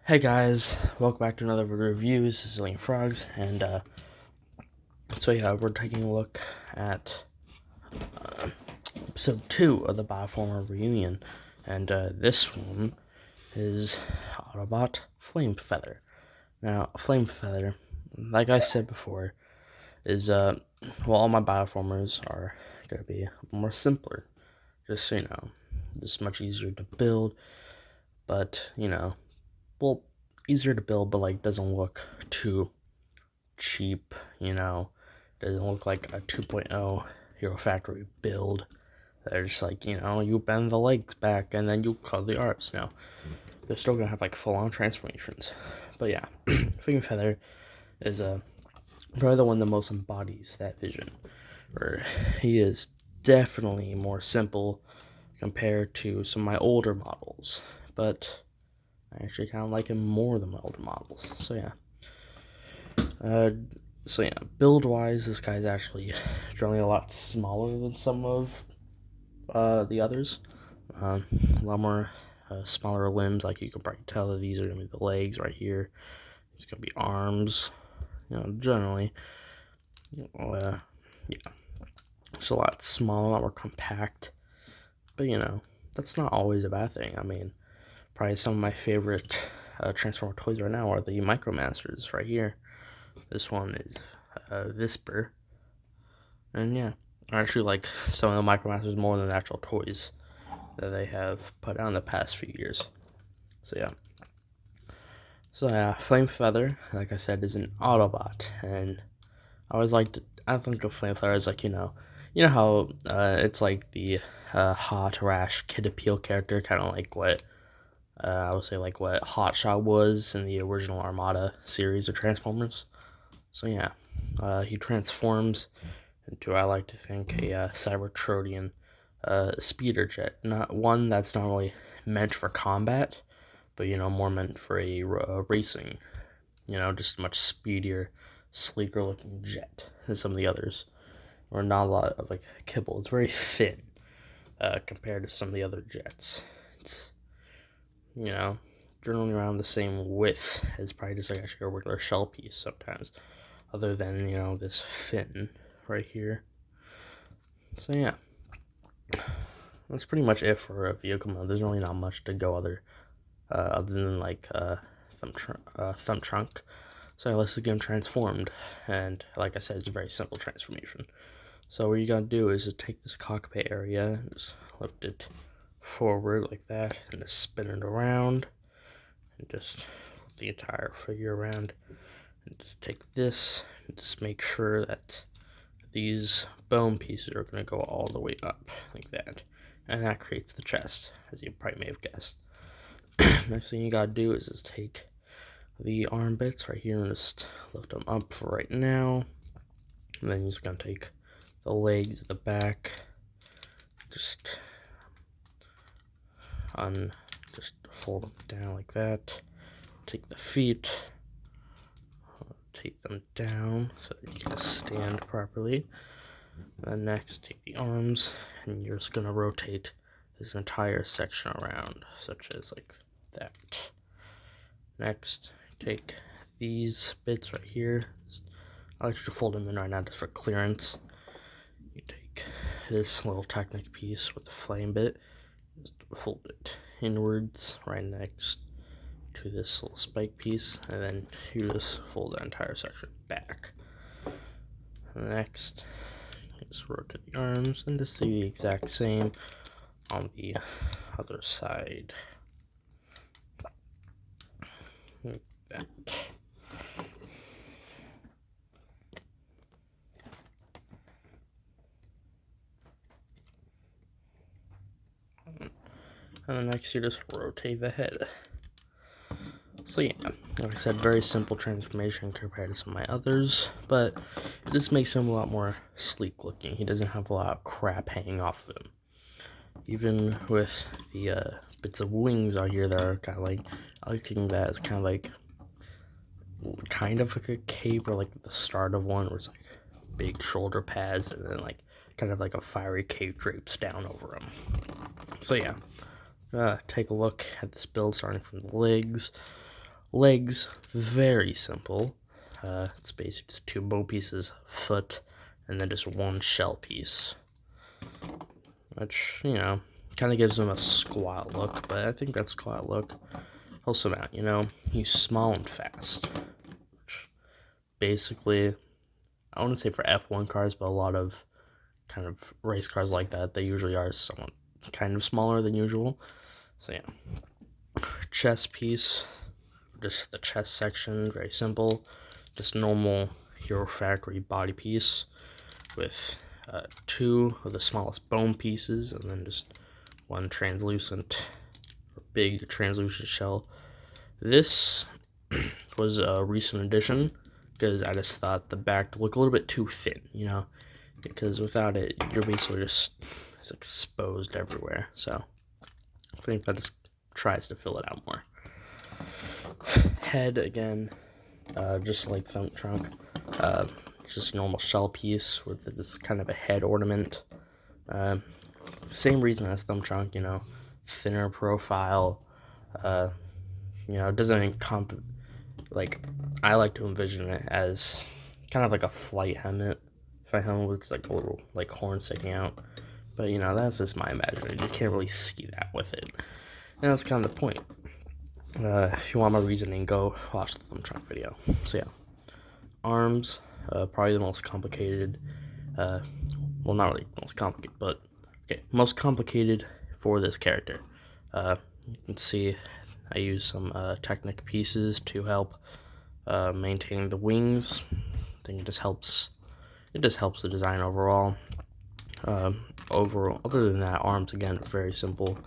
Hey guys, welcome back to another review. This is Zillion Frogs, and we're taking a look at episode 2 of the Bioformer reunion, and this one is Autobot Flamefeather. Now, Flamefeather, like I said before, is all my Bioformers are gonna be more simpler, just so you know, just much easier to build, but well, easier to build, but like doesn't look too cheap, doesn't look like a 2.0 Hero Factory build. They're just like, you bend the legs back and then you cut the arms. Now, they're still gonna have like full-on transformations. But yeah, Feather is probably the one that most embodies that vision. Where he is definitely more simple compared to some of my older models. But I actually kind of like him more than my older models. So yeah. Uh, build-wise, this guy's actually generally a lot smaller than some of the others. A lot more smaller limbs, like you can probably tell that these are going to be the legs right here. It's going to be arms, generally. Yeah. It's a lot smaller, a lot more compact. But, that's not always a bad thing. I mean, probably some of my favorite Transformer toys right now are the Micromasters right here. This one is Visper. And yeah, I actually like some of the Micromasters more than the actual toys that they have put out in the past few years. So yeah. Flamefeather, like I said, is an Autobot, and I think of Flamefeather as like how it's like the hot, rash, kid appeal character, kind of like what I would say like what Hotshot was in the original Armada series of Transformers. So yeah, he transforms into, I like to think, a Cybertronian speeder jet. Not one that's not really meant for combat, but more meant for a racing. Just a much speedier, sleeker looking jet than some of the others. Or not a lot of like kibble. It's very thin compared to some of the other jets. It's generally around the same width as probably just like actually a regular shell piece sometimes, other than this fin right here. So yeah, that's pretty much it for a vehicle mode. There's really not much to go other than like thumb trunk. So let's get him transformed, and like I said, it's a very simple transformation. So what you gotta do is just take this cockpit area, and just lift it forward like that, and just spin it around, and just flip the entire figure around, and just take this, and just make sure that these bone pieces are going to go all the way up like that, and that creates the chest, as you probably may have guessed. Next thing you gotta do is just take the arm bits right here and just lift them up for right now, and then you're just gonna take the legs at the back, just just fold them down like that. Take the feet, take them down so that you can stand properly. And next, take the arms, and you're just gonna rotate this entire section around, such as like that. Next, take these bits right here. I like to fold them in right now just for clearance. You take this little Technic piece with the flame bit, just fold it inwards right next to this little spike piece, and then you just fold the entire section back. Next, just rotate the arms and just do the exact same on the other side. Like that. And then next you just rotate the head. So yeah, like I said, very simple transformation compared to some of my others, but it just makes him a lot more sleek looking. He doesn't have a lot of crap hanging off of him. Even with the bits of wings out here that are kind of like, I like thinking that as kind of like a cape, or like the start of one where it's like big shoulder pads and then like kind of like a fiery cape drapes down over them. So yeah, take a look at this build starting from the legs Legs, very simple. It's basically just 2 bow pieces, foot, and then just 1 shell piece. Which, you know, kind of gives him a squat look, but I think that squat look helps him out, you know? He's small and fast. Which basically, I wouldn't say for F1 cars, but a lot of kind of race cars like that, they usually are somewhat kind of smaller than usual. So yeah. Chest piece, just the chest section, very simple. Just normal Hero Factory body piece with 2 of the smallest bone pieces, and then just 1 translucent, or big translucent shell. This was a recent addition because I just thought the back looked a little bit too thin, you know, because without it, you're basically just exposed everywhere. So I think that just tries to fill it out more. Head again, just like Thump Trunk, just a normal shell piece with this kind of a head ornament. Same reason as Thump Trunk, you know, thinner profile. You know, it doesn't like, I like to envision it as kind of like a flight helmet. Flight helmet with like a little like horn sticking out. But you know, that's just my imagination. You can't really see that with it. And that's kind of the point. If you want my reasoning, go watch the Thumb Trunk video. So yeah. Arms, probably the most complicated. Well, not really most complicated, but okay, most complicated for this character. You can see I use some Technic pieces to help maintain the wings. I think it just helps. It just helps the design overall. Overall, other than that, arms again very simple.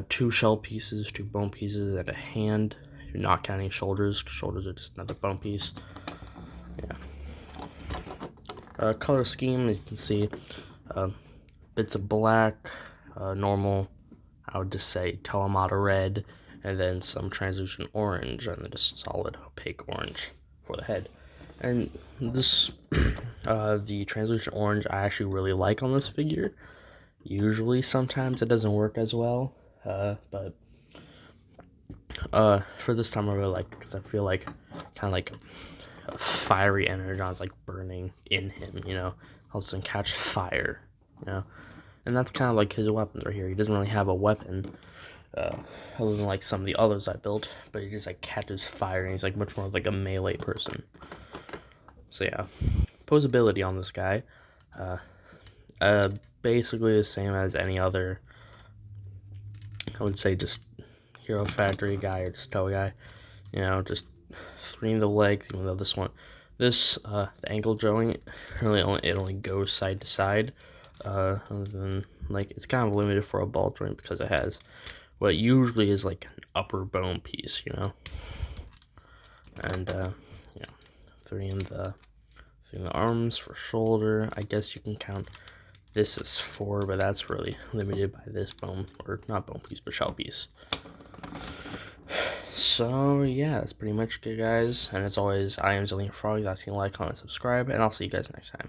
2 shell pieces, 2 bone pieces, and a hand. You're not counting shoulders. Shoulders are just another bone piece. Yeah. Color scheme, as you can see, bits of black, normal. I would just say Telemata red, and then some translucent orange, and then just solid opaque orange for the head. And this, the translucent orange, I actually really like on this figure. Usually, sometimes it doesn't work as well, but for this time I really like it because I feel like kind of like a fiery energon's like burning in him, you know, helps him catch fire, you know, and that's kind of like his weapons right here. He doesn't really have a weapon, other than like some of the others I built, but he just like catches fire, and he's like much more like a melee person. So yeah, posability on this guy, basically the same as any other, I would say, just Hero Factory guy or just toe guy. You know, just 3 in the legs, even though the ankle joint, really only goes side to side. Other than, like, it's kind of limited for a ball joint because it has what usually is like an upper bone piece, you know. And yeah, 3 in the arms for shoulder. I guess you can count this as 4, but that's really limited by this bone, or not bone piece, but shell piece. So yeah, that's pretty much it, guys. And as always, I am Zillion Frogs. Asking to like, comment, subscribe, and I'll see you guys next time.